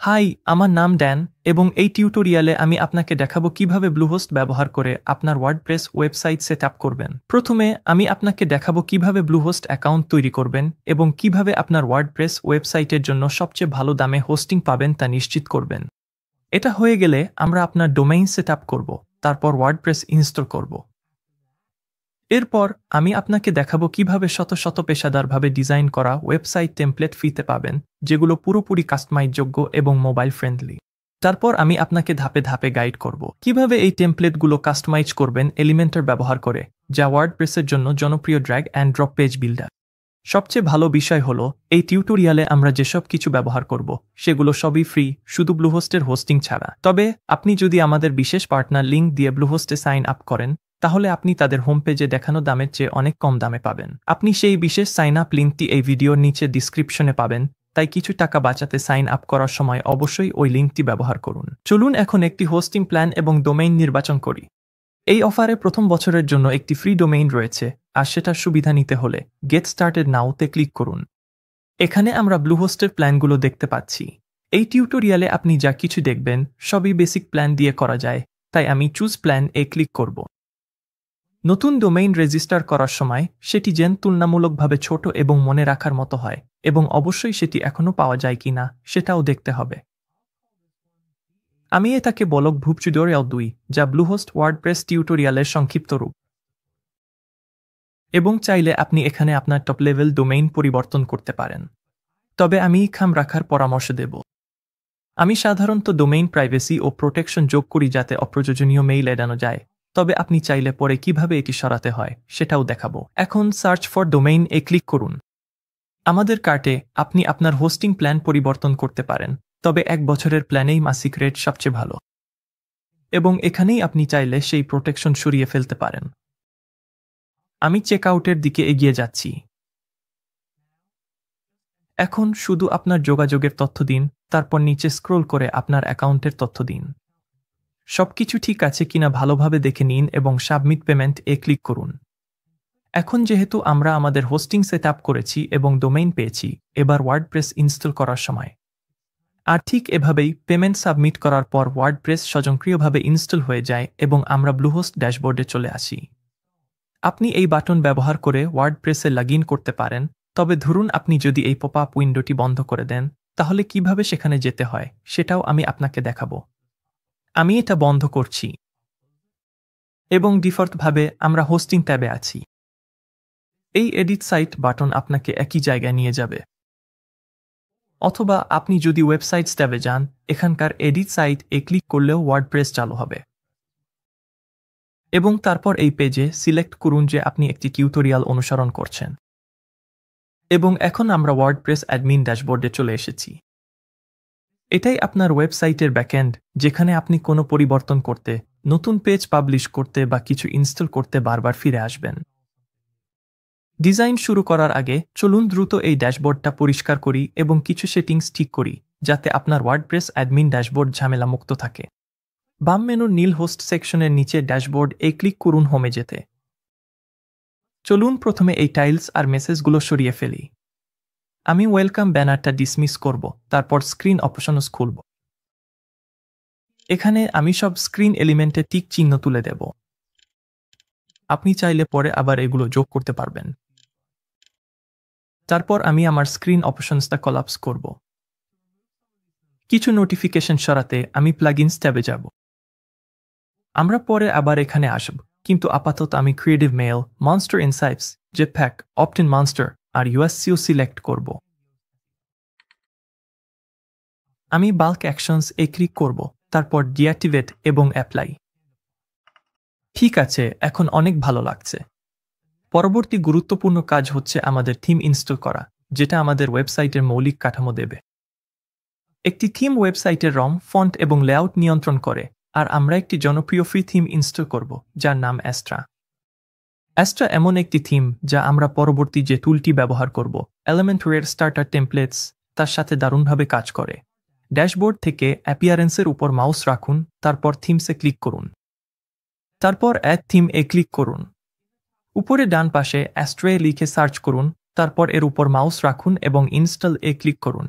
High, আমার নাম Dan এবং এই টিউটোরিয়ালে আমি আপনাকে দেখাবো কিভাবে ব্লুহোস্ট ব্যবহার করে আপনার ওয়ার্ডপ্রেস ওয়েবসাইট সেট আপ করবেন। প্রথমে আমি আপনাকে দেখাবো কিভাবে ব্লুহোস্ট অ্যাকাউন্ট তৈরি করবেন এবং কিভাবে আপনার ওয়ার্ডপ্রেস ওয়েবসাইটের জন্য সবচেয়ে ভালো দামে হোস্টিং পাবেন তা নিশ্চিত করবেন। এটা হয়ে গেলে আমরা আপনার ডোমেইন সেট আপ করব, তারপর ওয়ার্ডপ্রেস ইনস্টল করব। এরপর আমি আপনাকে দেখাবো কিভাবে শত শত পেশাদারভাবে ডিজাইন করা ওয়েবসাইট টেমপ্লেট ফ্রিতে পাবেন, যেগুলো পুরোপুরি কাস্টমাইজযোগ্য এবং মোবাইল ফ্রেন্ডলি। তারপর আমি আপনাকে ধাপে ধাপে গাইড করব কিভাবে এই টেমপ্লেটগুলো কাস্টমাইজ করবেন এলিমেন্টর ব্যবহার করে, যা ওয়ার্ডপ্রেসের জন্য জনপ্রিয় drag and drop page builder. সবচেয়ে ভালো বিষয় হলো এই টিউটোরিয়ালে আমরা যেসব কিছু ব্যবহার করব সেগুলো সবই ফ্রি, শুধু ব্লুহোস্টের হোস্টিং ছাড়া। তবে আপনি যদি আমাদের বিশেষ পার্টনার লিঙ্ক দিয়ে ব্লুহোস্টে সাইন আপ করেন, তাহলে আপনি তাদের হোম পেজে দেখানো দামের চেয়ে অনেক কম দামে পাবেন। আপনি সেই বিশেষ সাইন আপ লিঙ্কটি এই ভিডিওর নিচে ডিসক্রিপশনে পাবেন, তাই কিছু টাকা বাঁচাতে সাইন আপ করার সময় অবশ্যই ওই লিঙ্কটি ব্যবহার করুন। চলুন এখন একটি হোস্টিং প্ল্যান এবং ডোমেইন নির্বাচন করি। এই অফারে প্রথম বছরের জন্য একটি ফ্রি ডোমেইন রয়েছে, আর সেটার সুবিধা নিতে হলে গেট স্টার্টেড নাওতে ক্লিক করুন। এখানে আমরা ব্লুহোস্টের প্ল্যানগুলো দেখতে পাচ্ছি। এই টিউটোরিয়ালে আপনি যা কিছু দেখবেন সবই বেসিক প্ল্যান দিয়ে করা যায়, তাই আমি চুজ প্ল্যান এ ক্লিক করব। নতুন ডোমেইন রেজিস্টার করার সময় সেটি যেন তুলনামূলকভাবে ছোট এবং মনে রাখার মতো হয়, এবং অবশ্যই সেটি এখনও পাওয়া যায় কিনা সেটাও দেখতে হবে। আমি এটাকে বলক ভূপ টিউটোরিয়াল 2, যা ব্লুহোস্ট ওয়ার্ডপ্রেস টিউটোরিয়ালের সংক্ষিপ্ত রূপ। এবং চাইলে আপনি এখানে আপনার টপ লেভেল ডোমেইন পরিবর্তন করতে পারেন, তবে আমি খাম রাখার পরামর্শ দেব। আমি সাধারণত ডোমেইন প্রাইভেসি ও প্রোটেকশন যোগ করি যাতে অপ্রয়োজনীয় মেইল এড়ানো যায়, তবে আপনি চাইলে পরে কিভাবে এটি সরাতে হয় সেটাও দেখাবো। এখন search for domain A click করুন। আমাদের কার্টে আপনি আপনার হোস্টিং প্ল্যান পরিবর্তন করতে পারেন, তবে 1 বছরের প্ল্যানেই মাসিক রেট সবচেয়ে ভালো, এবং এখানেই আপনি চাইলে সেই প্রোটেকশন সরিয়ে ফেলতে পারেন। আমি চেকআউটের দিকে এগিয়ে যাচ্ছি। এখন শুধু আপনার যোগাযোগের তথ্য দিন, তারপর নিচে স্ক্রোল করে আপনার অ্যাকাউন্টের তথ্য দিন। সবকিছু ঠিক আছে কিনা ভালোভাবে দেখে নিন এবং সাবমিট পেমেন্ট এ ক্লিক করুন। এখন যেহেতু আমরা আমাদের হোস্টিং সেট আপ করেছি এবং ডোমেইন পেয়েছি, এবার ওয়ার্ডপ্রেস ইনস্টল করার সময়। আর ঠিক এভাবেই পেমেন্ট সাবমিট করার পর ওয়ার্ডপ্রেস স্বয়ংক্রিয়ভাবে ইনস্টল হয়ে যায় এবং আমরা ব্লুহোস্ট ড্যাশবোর্ডে চলে আসি। আপনি এই বাটন ব্যবহার করে ওয়ার্ডপ্রেসে লগ ইন করতে পারেন, তবে ধরুন আপনি যদি এই পপ আপ উইন্ডোটি বন্ধ করে দেন, তাহলে কিভাবে সেখানে যেতে হয় সেটাও আমি আপনাকে দেখাবো। আমি এটা বন্ধ করছি এবং ডিফল্টভাবে আমরা হোস্টিং ট্যাবে আছি। এই এডিট সাইট বাটন আপনাকে একই জায়গায় নিয়ে যাবে, অথবা আপনি যদি ওয়েবসাইটস ট্যাবে যান, এখানকার এডিট সাইট এ ক্লিক করলেও ওয়ার্ডপ্রেস চালু হবে। এবং তারপর এই পেজে সিলেক্ট করুন যে আপনি একটি টিউটোরিয়াল অনুসরণ করছেন। এবং এখন আমরা ওয়ার্ডপ্রেস অ্যাডমিন ড্যাশবোর্ডে চলে এসেছি। এটাই আপনার ওয়েবসাইটের ব্যাকএন্ড, যেখানে আপনি কোনো পরিবর্তন করতে, নতুন পেজ পাবলিশ করতে বা কিছু ইনস্টল করতে বারবার ফিরে আসবেন। ডিজাইন শুরু করার আগে চলুন দ্রুত এই ড্যাশবোর্ডটা পরিষ্কার করি এবং কিছু সেটিংস ঠিক করি, যাতে আপনার ওয়ার্ডপ্রেস অ্যাডমিন ড্যাশবোর্ড ঝামেলামুক্ত থাকে। বাম মেনুর নীল হোস্ট সেকশনের নিচে ড্যাশবোর্ড এ ক্লিক করুন হোমে যেতে। চলুন প্রথমে এই টাইলস আর মেসেজগুলো সরিয়ে ফেলি। আমি ওয়েলকাম ব্যানারটা ডিসমিস করব, তারপর স্ক্রিন অপশনস খুলব। এখানে আমি সব স্ক্রিন এলিমেন্টে টিক চিহ্ন তুলে দেব। আপনি চাইলে পরে আবার এগুলো যোগ করতে পারবেন। তারপর আমি আমার স্ক্রিন অপশনসটা কলাপস করব। কিছু নোটিফিকেশন সরাতে আমি প্লাগইনস ট্যাবে যাব। আমরা পরে আবার এখানে আসব, কিন্তু আপাতত আমি Creative Mail, Monster Insights, Jetpack, Optin Monster আর ইউএসসিও সিলেক্ট করব। আমি বাল্ক অ্যাকশনস এ ক্লিক করব, তারপর ডিঅ্যাক্টিভেট এবং অ্যাপ্লাই। ঠিক আছে, এখন অনেক ভালো লাগছে। পরবর্তী গুরুত্বপূর্ণ কাজ হচ্ছে আমাদের থিম ইনস্টল করা, যেটা আমাদের ওয়েবসাইটের মৌলিক কাঠামো দেবে। একটি থিম ওয়েবসাইটের রং, ফন্ট এবং লেআউট নিয়ন্ত্রণ করে, আর আমরা একটি জনপ্রিয় ফ্রি থিম ইনস্টল করব, যার নাম অ্যাস্ট্রা। অ্যাস্ট্রা এমন একটি থিম যা আমরা পরবর্তী যে টুলটি ব্যবহার করব, এলিমেন্টওয়্যার স্টার্টার টেমপ্লেটস, তার সাথে দারুণভাবে কাজ করে। ড্যাশবোর্ড থেকে অ্যাপিয়ারেন্সের উপর মাউস রাখুন, তারপর থিমসে ক্লিক করুন। তারপর অ্যাড থিম এ ক্লিক করুন। উপরে ডান পাশে অ্যাস্ট্রে লিখে সার্চ করুন, তারপর এর উপর মাউস রাখুন এবং ইনস্টল এ ক্লিক করুন।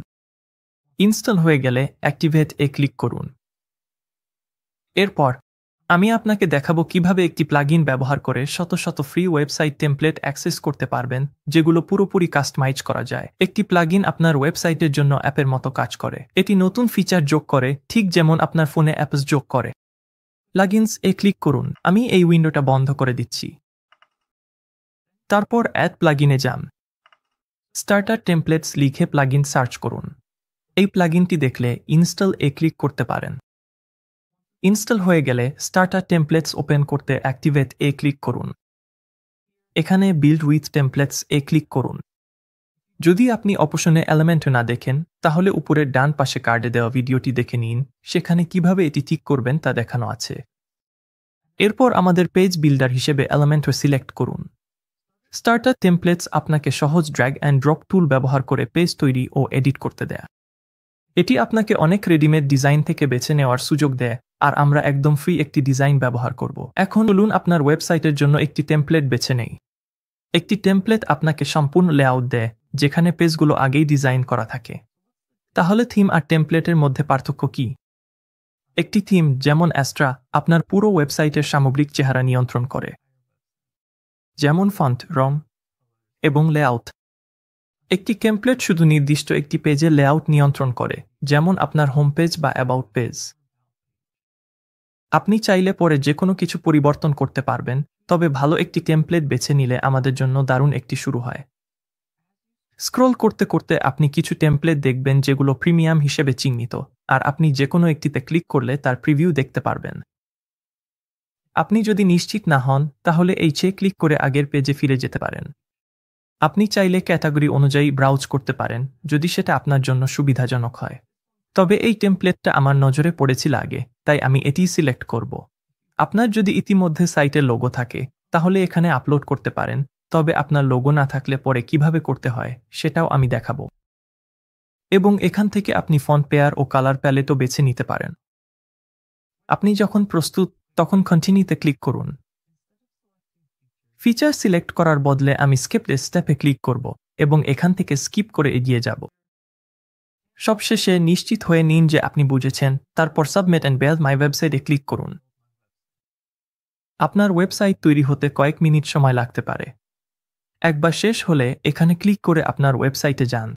ইনস্টল হয়ে গেলে অ্যাক্টিভেট এ ক্লিক করুন। এরপর আমি আপনাকে দেখাবো কিভাবে একটি প্লাগইন ব্যবহার করে শত শত ফ্রি ওয়েবসাইট টেমপ্লেট অ্যাক্সেস করতে পারবেন, যেগুলো পুরোপুরি কাস্টমাইজ করা যায়। একটি প্লাগইন আপনার ওয়েবসাইটের জন্য অ্যাপের মতো কাজ করে। এটি নতুন ফিচার যোগ করে, ঠিক যেমন আপনার ফোনে অ্যাপস যোগ করে। প্লাগইনস এ ক্লিক করুন। আমি এই উইন্ডোটা বন্ধ করে দিচ্ছি। তারপর অ্যাড প্লাগইনে যান। স্টার্টার টেমপ্লেটস লিখে প্লাগইন সার্চ করুন। এই প্লাগইনটি দেখলে ইনস্টল এ ক্লিক করতে পারেন। ইনস্টল হয়ে গেলে স্টার্টার টেমপ্লেটস ওপেন করতে অ্যাক্টিভেট এ ক্লিক করুন। এখানে build with templates A click করুন। যদি আপনি অপশনে এলিমেন্ট না দেখেন, তাহলে উপরের ডান পাশে কার্ডে দেওয়া ভিডিওটি দেখে নিন, সেখানে কিভাবে এটি ঠিক করবেন তা দেখানো আছে। এরপর আমাদের পেজ বিল্ডার হিসেবে এলিমেন্ট সিলেক্ট করুন। স্টার্টার টেমপ্লেটস আপনাকে সহজ ড্র্যাগ অ্যান্ড ড্রপ টুল ব্যবহার করে পেজ তৈরি ও এডিট করতে দেয়। এটি আপনাকে অনেক রেডিমেড ডিজাইন থেকে বেছে নেওয়ার সুযোগ দেয়, আর আমরা একদম ফ্রি একটি ডিজাইন ব্যবহার করব। এখন চলুন আপনার ওয়েবসাইটের জন্য একটি টেমপ্লেট বেছে নেই। একটি টেমপ্লেট আপনাকে সম্পূর্ণ লেআউট দেয়, যেখানে পেজগুলো আগেই ডিজাইন করা থাকে। তাহলে থিম আর টেমপ্লেটের মধ্যে পার্থক্য কি? একটি থিম, যেমন অ্যাস্ট্রা, আপনার পুরো ওয়েবসাইটের সামগ্রিক চেহারা নিয়ন্ত্রণ করে, যেমন ফন্ট, রং এবং লেআউট। একটি টেমপ্লেট শুধু নির্দিষ্ট একটি পেজের লেআউট নিয়ন্ত্রণ করে, যেমন আপনার হোম পেজ বা অ্যাবাউট পেজ। আপনি চাইলে পরে যে কোনো কিছু পরিবর্তন করতে পারবেন, তবে ভালো একটি টেমপ্লেট বেছে নিলে আমাদের জন্য দারুণ একটি শুরু হয়। স্ক্রল করতে করতে আপনি কিছু টেমপ্লেট দেখবেন যেগুলো প্রিমিয়াম হিসেবে চিহ্নিত, আর আপনি যে কোনো একটিতে ক্লিক করলে তার প্রিভিউ দেখতে পারবেন। আপনি যদি নিশ্চিত না হন, তাহলে এই চেয়ে ক্লিক করে আগের পেজে ফিরে যেতে পারেন। আপনি চাইলে ক্যাটাগরি অনুযায়ী ব্রাউজ করতে পারেন, যদি সেটা আপনার জন্য সুবিধাজনক হয়। তবে এই টেমপ্লেটটা আমার নজরে পড়েছিল আগে, তাই আমি এটিই সিলেক্ট করব। আপনার যদি ইতিমধ্যে সাইটের লোগো থাকে, তাহলে এখানে আপলোড করতে পারেন, তবে আপনার লোগো না থাকলে পরে কিভাবে করতে হয় সেটাও আমি দেখাবো। এবং এখান থেকে আপনি ফন্ট পেয়ার ও কালার প্যালেটও বেছে নিতে পারেন। আপনি যখন প্রস্তুত, তখন কন্টিনিউতে ক্লিক করুন। ফিচার সিলেক্ট করার বদলে আমি স্কিপ দিস স্টেপে ক্লিক করব এবং এখান থেকে স্কিপ করে এগিয়ে যাব। সবশেষে নিশ্চিত হয়ে নিন যে আপনি বুঝেছেন, তারপর সাবমিট অ্যান্ড বিল্ড মাই ওয়েবসাইটে ক্লিক করুন। আপনার ওয়েবসাইট তৈরি হতে কয়েক মিনিট সময় লাগতে পারে। একবার শেষ হলে এখানে ক্লিক করে আপনার ওয়েবসাইটে যান।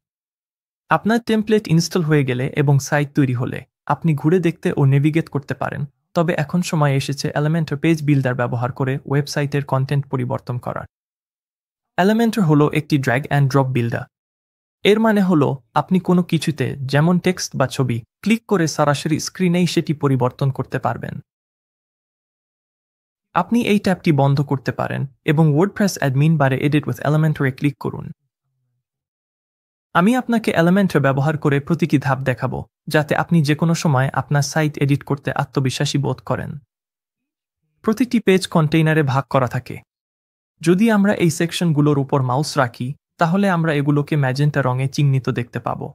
আপনার টেমপ্লেট ইনস্টল হয়ে গেলে এবং সাইট তৈরি হলে আপনি ঘুরে দেখতে ও নেভিগেট করতে পারেন। তবে এখন সময় এসেছে এলিমেন্টর পেজ বিল্ডার ব্যবহার করে ওয়েবসাইটের কন্টেন্ট পরিবর্তন করার। এলিমেন্টর হলো একটি ড্র্যাগ অ্যান্ড ড্রপ বিল্ডার। এর মানে হলো আপনি কোনো কিছুতে, যেমন টেক্সট বা ছবি, ক্লিক করে সরাসরি স্ক্রিনেই সেটি পরিবর্তন করতে পারবেন। আপনি এই ট্যাবটি বন্ধ করতে পারেন এবং ওয়ার্ডপ্রেস অ্যাডমিন বারে এডিট উইথ এলিমেন্টরে ক্লিক করুন। আমি আপনাকে এলিমেন্টর ব্যবহার করে প্রতিটি ধাপ দেখাবো, যাতে আপনি যে কোনো সময় আপনার সাইট এডিট করতে আত্মবিশ্বাসী বোধ করেন। প্রতিটি পেজ কন্টেইনারে ভাগ করা থাকে। যদি আমরা এই সেকশনগুলোর উপর মাউস রাখি, তাহলে আমরা এগুলোকে ম্যাজেন্টা রঙে চিহ্নিত দেখতে পাবো।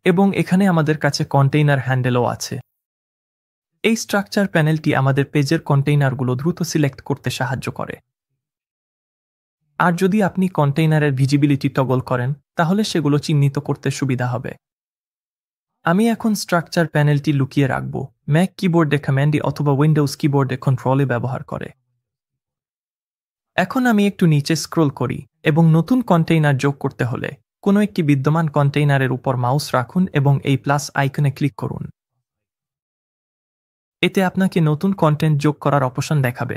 এবং এখানে আমাদের কাছে কন্টেইনার হ্যান্ডেলও আছে। এই স্ট্রাকচার প্যানেলটি আমাদের পেজের কন্টেইনারগুলো দ্রুত সিলেক্ট করতে সাহায্য করে। আর যদি আপনি কন্টেইনারের ভিজিবিলিটি টগল করেন, তাহলে সেগুলো চিহ্নিত করতে সুবিধা হবে। আমি এখন স্ট্রাকচার প্যানেলটি লুকিয়ে রাখব, ম্যাক কিবোর্ডে কমান্ডে অথবা উইন্ডোজ কিবোর্ডে কন্ট্রোলে ব্যবহার করে। এখন আমি একটু নিচে স্ক্রল করি এবং নতুন কন্টেইনার যোগ করতে হলে কোনো একটি বিদ্যমান কন্টেইনারের উপর মাউস রাখুন এবং এই প্লাস আইকনে ক্লিক করুন। এতে আপনাকে নতুন কন্টেন্ট যোগ করার অপশন দেখাবে।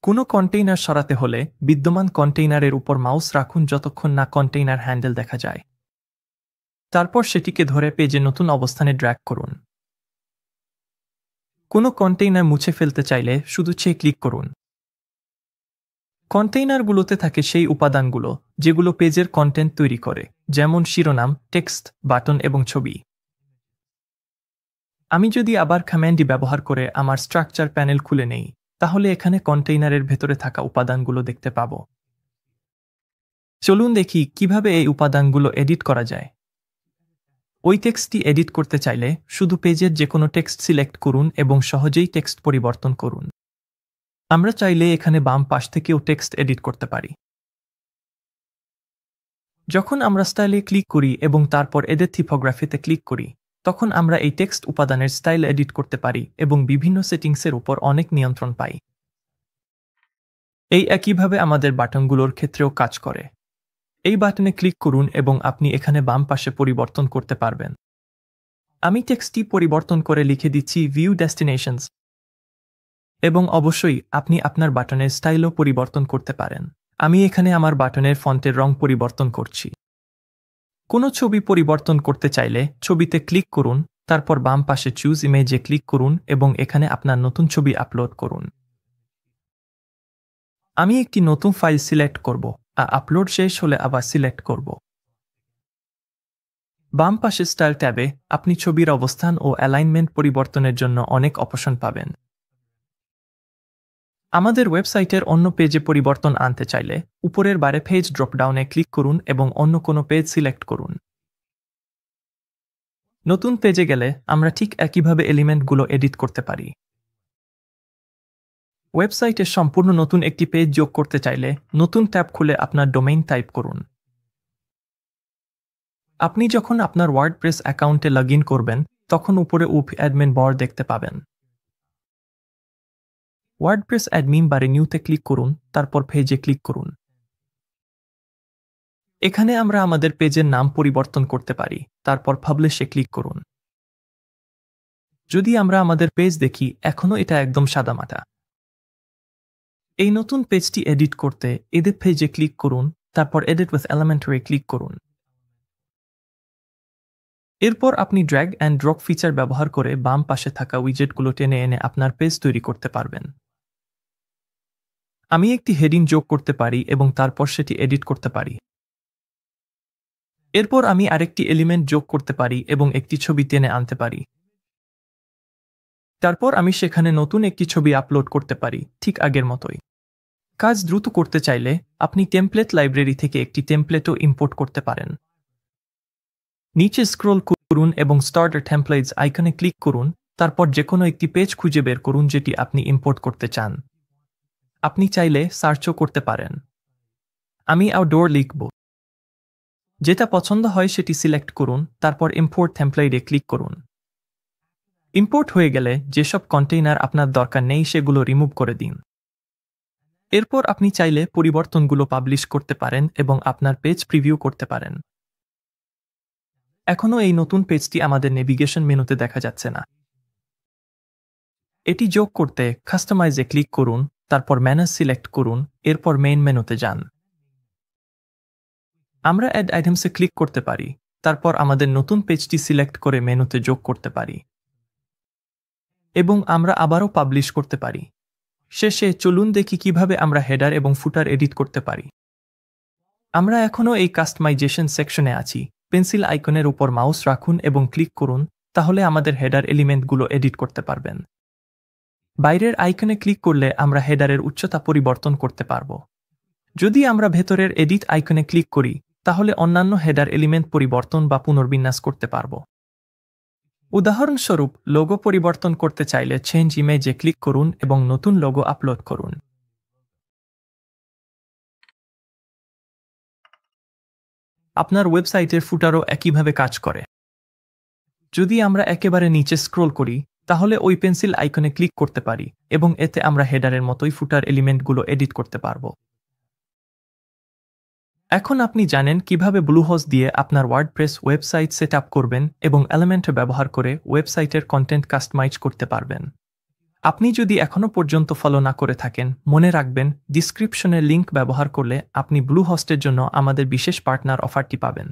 কোনো কন্টেইনার সরাতে হলে বিদ্যমান কন্টেইনারের উপর মাউস রাখুন যতক্ষণ না কন্টেইনার হ্যান্ডেল দেখা যায়। তারপর সেটিকে ধরে পেজে নতুন অবস্থানে ড্র্যাগ করুন। কোনো কন্টেইনার মুছে ফেলতে চাইলে শুধু ক্লিক করুন। কন্টেইনারগুলোতে থাকে সেই উপাদানগুলো যেগুলো পেজের কন্টেন্ট তৈরি করে, যেমন শিরোনাম, টেক্সট, বাটন এবং ছবি। আমি যদি আবার কমান্ডটি ব্যবহার করে আমার স্ট্রাকচার প্যানেল খুলে নেই, তাহলে এখানে কন্টেইনারের ভেতরে থাকা উপাদানগুলো দেখতে পাবো। চলুন দেখি কিভাবে এই উপাদানগুলো এডিট করা যায়। ওই টেক্সটটি এডিট করতে চাইলে শুধু পেজের যে কোনো টেক্সট সিলেক্ট করুন এবং সহজেই টেক্সট পরিবর্তন করুন। আমরা চাইলে এখানে বাম পাশ থেকেও টেক্সট এডিট করতে পারি। যখন আমরা স্টাইলে ক্লিক করি এবং তারপর এডিট থিপোগ্রাফিতে ক্লিক করি, তখন আমরা এই টেক্সট উপাদানের স্টাইল এডিট করতে পারি এবং বিভিন্ন সেটিংসের উপর অনেক নিয়ন্ত্রণ পাই। এই একইভাবে আমাদের বাটনগুলোর ক্ষেত্রেও কাজ করে। এই বাটনে ক্লিক করুন এবং আপনি এখানে বাম পাশে পরিবর্তন করতে পারবেন। আমি টেক্সটটি পরিবর্তন করে লিখে দিচ্ছি ভিউ ডেস্টিনেশনস, এবং অবশ্যই আপনি আপনার বাটনের স্টাইলও পরিবর্তন করতে পারেন। আমি এখানে আমার বাটনের ফন্টের রং পরিবর্তন করছি। কোনো ছবি পরিবর্তন করতে চাইলে ছবিতে ক্লিক করুন, তারপর বাম পাশে চুজ ইমেজে ক্লিক করুন এবং এখানে আপনার নতুন ছবি আপলোড করুন। আমি একটি নতুন ফাইল সিলেক্ট করব, আর আপলোড শেষ হলে আবার সিলেক্ট করব। বাম পাশে স্টাইল ট্যাবে আপনি ছবির অবস্থান ও অ্যালাইনমেন্ট পরিবর্তনের জন্য অনেক অপশন পাবেন। আমাদের ওয়েবসাইটের অন্য পেজে পরিবর্তন আনতে চাইলে উপরের বারে পেজ ড্রপডাউনে ক্লিক করুন এবং অন্য কোনো পেজ সিলেক্ট করুন। নতুন পেজে গেলে আমরা ঠিক একইভাবে এলিমেন্টগুলো এডিট করতে পারি। ওয়েবসাইটে সম্পূর্ণ নতুন একটি পেজ যোগ করতে চাইলে নতুন ট্যাব খুলে আপনার ডোমেইন টাইপ করুন। আপনি যখন আপনার ওয়ার্ডপ্রেস অ্যাকাউন্টে লগ ইন করবেন, তখন উপরে অ্যাডমিন বার দেখতে পাবেন। ওয়ার্ডপ্রেস অ্যাডমিন বারে নিউতে ক্লিক করুন, তারপর পেজে ক্লিক করুন। এখানে আমরা আমাদের পেজের নাম পরিবর্তন করতে পারি, তারপর পাবলিশে ক্লিক করুন। যদি আমরা আমাদের পেজ দেখি, এখনও এটা একদম সাদামাটা। এই নতুন পেজটি এডিট করতে এডিট পেজে ক্লিক করুন, তারপর এডিট উইথ এলিমেন্টরে ক্লিক করুন। এরপর আপনি ড্র্যাগ অ্যান্ড ড্রপ ফিচার ব্যবহার করে বাম পাশে থাকা উইজেটগুলো টেনে এনে আপনার পেজ তৈরি করতে পারবেন। আমি একটি হেডিং যোগ করতে পারি এবং তারপর সেটি এডিট করতে পারি। এরপর আমি আরেকটি এলিমেন্ট যোগ করতে পারি এবং একটি ছবি টেনে আনতে পারি। তারপর আমি সেখানে নতুন একটি ছবি আপলোড করতে পারি, ঠিক আগের মতোই। কাজ দ্রুত করতে চাইলে আপনি টেমপ্লেট লাইব্রেরি থেকে একটি টেমপ্লেটও ইম্পোর্ট করতে পারেন। নিচে স্ক্রল করুন এবং স্টার্টার টেমপ্লেটস আইকনে ক্লিক করুন, তারপর যেকোনো একটি পেজ খুঁজে বের করুন যেটি আপনি ইম্পোর্ট করতে চান। আপনি চাইলে সার্চও করতে পারেন। আমি আউটডোর লিখব। যেটা পছন্দ হয় সেটি সিলেক্ট করুন, তারপর ইম্পোর্ট টেমপ্লেটে ক্লিক করুন। ইম্পোর্ট হয়ে গেলে যেসব কন্টেইনার আপনার দরকার নেই সেগুলো রিমুভ করে দিন। এরপর আপনি চাইলে পরিবর্তনগুলো পাবলিশ করতে পারেন এবং আপনার পেজ প্রিভিউ করতে পারেন। এখনও এই নতুন পেজটি আমাদের নেভিগেশন মেনুতে দেখা যাচ্ছে না। এটি যোগ করতে কাস্টমাইজে ক্লিক করুন, তারপর ম্যানেজ সিলেক্ট করুন, এরপর মেইন মেনুতে যান। আমরা অ্যাড আইটেমসে ক্লিক করতে পারি, তারপর আমাদের নতুন পেজটি সিলেক্ট করে মেনুতে যোগ করতে পারি এবং আমরা আবারও পাবলিশ করতে পারি। শেষে চলুন দেখি কিভাবে আমরা হেডার এবং ফুটার এডিট করতে পারি। আমরা এখনও এই কাস্টমাইজেশন সেকশনে আছি। পেন্সিল আইকনের উপর মাউস রাখুন এবং ক্লিক করুন, তাহলে আমাদের হেডার এলিমেন্টগুলো এডিট করতে পারবেন। বাইরের আইকনে ক্লিক করলে আমরা হেডারের উচ্চতা পরিবর্তন করতে পারব। যদি আমরা ভেতরের এডিট আইকনে ক্লিক করি, তাহলে অন্যান্য হেডার এলিমেন্ট পরিবর্তন বা পুনর্বিন্যাস করতে পারব। উদাহরণস্বরূপ, লোগো পরিবর্তন করতে চাইলে চেঞ্জ ইমেজে ক্লিক করুন এবং নতুন লোগো আপলোড করুন। আপনার ওয়েবসাইটের ফুটারও একইভাবে কাজ করে। যদি আমরা একেবারে নিচে স্ক্রল করি, তাহলে ওই পেন্সিল আইকনে ক্লিক করতে পারি এবং এতে আমরা হেডারের মতোই ফুটার এলিমেন্টগুলো এডিট করতে পারব। এখন আপনি জানেন কিভাবে ব্লুহোস্ট দিয়ে আপনার ওয়ার্ডপ্রেস ওয়েবসাইট সেট আপ করবেন এবং এলিমেন্ট ব্যবহার করে ওয়েবসাইটের কন্টেন্ট কাস্টমাইজ করতে পারবেন। আপনি যদি এখনও পর্যন্ত ফলো না করে থাকেন, মনে রাখবেন ডিসক্রিপশনের লিঙ্ক ব্যবহার করলে আপনি ব্লুহোস্টের জন্য আমাদের বিশেষ পার্টনার অফারটি পাবেন।